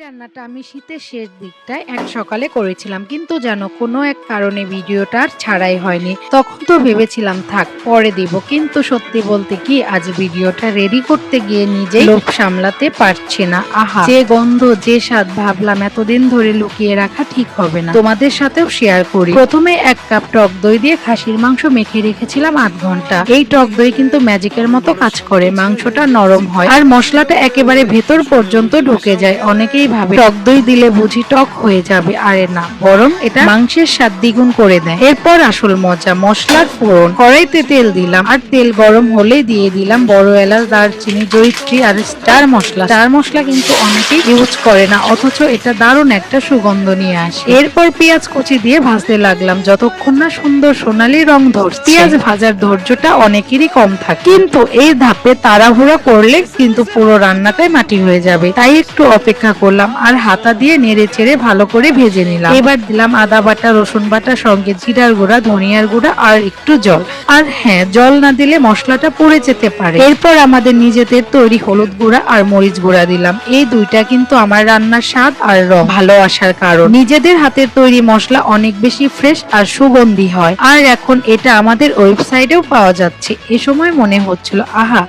রান্নাটা আমি শীতের শেষ দিকটায় এক সকালে করেছিলাম, কিন্তু জানো কোনো এক কারণে ভিডিওটা আর ছাড়াই হয়নি। তখন তো ভেবেছিলাম থাক পরে দিব, কিন্তু সত্যি বলতে কি আজ ভিডিওটা রেডি করতে গিয়ে নিজেই লোভ সামলাতে পারছি না। আহা, যে গন্ধ, যে স্বাদ, ভাবলাম এতদিন ধরে লুকিয়ে রাখা ঠিক হবে না, তোমাদের সাথেও শেয়ার করি। প্রথমে 1 কাপ টক দই দিয়ে খাসির মাংস মেখে রেখেছিলাম 8 ঘন্টা। এই টক দই কিন্তু ম্যাজিকের মতো কাজ করে, মাংসটা নরম হয় আর মশলাটা একেবারে ভেতর পর্যন্ত ঢুকে যায়। অনেকেই ভাবে টক দই দিলে বুঝি টক হয়ে যাবে, আরে না, বরং এটা মাংসের স্বাদ দ্বিগুণ করে দেয়। এরপর আসল মজা, মশলার ফোড়ন। কড়াইতে তেল দিলাম আর তেল গরম হলে দিয়ে দিলাম বড় এলাচ, দারচিনি, জয়িত্রী আর স্টার মশলা। স্টার মশলা কিন্তু অনেকেই ইউজ করে না, অথচ এটা দারুণ একটা সুগন্ধ নিয়ে আসে। এরপর পেঁয়াজ কুচি দিয়ে ভাজতে লাগলাম যতক্ষণ না সুন্দর সোনালী রং ধরছে। পেঁয়াজ ভাজার ধৈর্যটা অনেকেরই কম থাকে, কিন্তু এই ধাপে তাড়াহুড়া করলে কিন্তু পুরো রান্নাটাই মাটি হয়ে যাবে। তাই একটু অপেক্ষা করলাম আর হাতা দিয়ে নেড়ে চেড়ে ভালো করে ভেজে নিলাম। এবার দিলাম আদা বাটা, রসুন বাটা, সঙ্গে জিরার গুঁড়া, ধনিয়ার গুঁড়া আর একটু জল। আর হ্যাঁ, জল না দিলে মশলাটা পুড়ে যেতে পারে। এরপর আমাদের নিজেদের তৈরি হলুদ গুঁড়া আর মরিচ গুঁড়া দিলাম। এই দুইটা কিন্তু আমার রান্নার স্বাদ আর রং ভালো আসার কারণ। নিজেদের হাতের তৈরি মশলা অনেক বেশি ফ্রেশ আর সুগন্ধি হয়। আর এখন এটা আমাদের ওয়েবসাইটেও পাওয়া যাচ্ছে। এ সময় মনে হচ্ছিল আহা,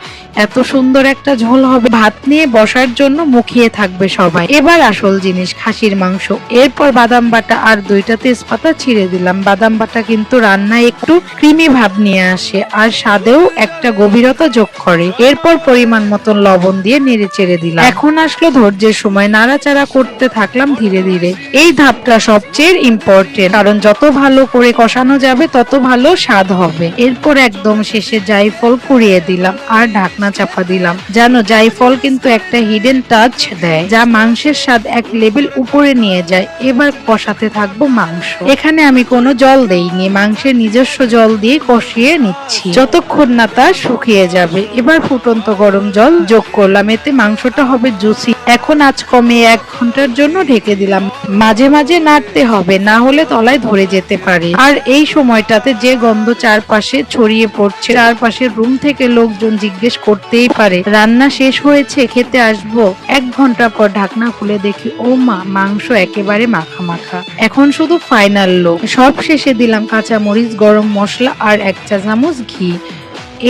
এত সুন্দর একটা ঝোল হবে, ভাত নিয়ে বসার জন্য মুখিয়ে থাকবে সবাই। এবার আসল জিনিস, খাসির মাংস। এরপর বাদাম বাটা আর 2টা তেজপাতা ছিঁড়ে দিলাম। বাদাম বাটা কিন্তু রান্নায় একটু ক্রিমি ভাব নিয়ে আসে আর স্বাদেও একটা গভীরতা যোগ করে। এরপর পরিমাণ মতন লবণ দিয়ে নেড়ে চেড়ে দিলাম। এখন আসলো ধৈর্যের সময়, নাড়াচাড়া করতে থাকলাম ধীরে ধীরে। এই ধাপটা সবচেয়ে ইম্পর্টেন্ট, কারণ যত ভালো করে কষানো যাবে তত ভালো স্বাদ হবে। এরপর একদম শেষে জায়ফল কুড়িয়ে দিলাম আর ঢাকনা চাপা দিলাম। জানো, জায়ফল কিন্তু একটা হিডেন টাচ দেয়, যা মাংসের স্বাদ এক লেভেল উপরে নিয়ে যায়। এবার কষাতে থাকবো মাংস। এখানে আমি কোনো জল দেইনি, মাংসের নিজস্ব জল দিয়ে কষিয়ে নিচ্ছি যতক্ষণ না তা শুকিয়ে যাবে। এবার ফুটন্ত গরম জল যোগ করলাম, এতে মাংসটা হবে জুসি। এখন আঁচ কমিয়ে 1 ঘন্টার জন্য ঢেকে দিলাম। মাঝে মাঝে নাড়তে হবে, না হলে তলায় ধরে যেতে পারে। আর এই সময়টাতে যে গন্ধ চারপাশে ছড়িয়ে পড়ছে, চারপাশের রুম থেকে লোকজন জিজ্ঞেস করতেই পারে রান্না শেষ হয়েছে, খেতে আসবো। 1 ঘন্টা পর ঢাকনা খুলে দেখি, ও মা, মাংস একেবারে মাখা মাখা। এখন শুধু ফাইনাল লুক। সব শেষে দিলাম কাঁচা মরিচ, গরম মশলা আর 1 চা চামচ ঘি।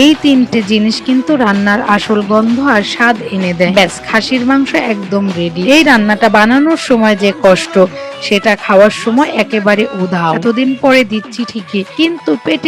এই 3টে জিনিস কিন্তু রান্নার আসল গন্ধ আর স্বাদ এনে দেয়। ব্যাস, খাসির মাংস একদম রেডি। এই রান্নাটা বানানোর সময় যে কষ্ট, সেটা খাওয়ার সময় একেবারে উধাও। এতদিন পরে দিচ্ছি ঠিকই, কিন্তু পেটে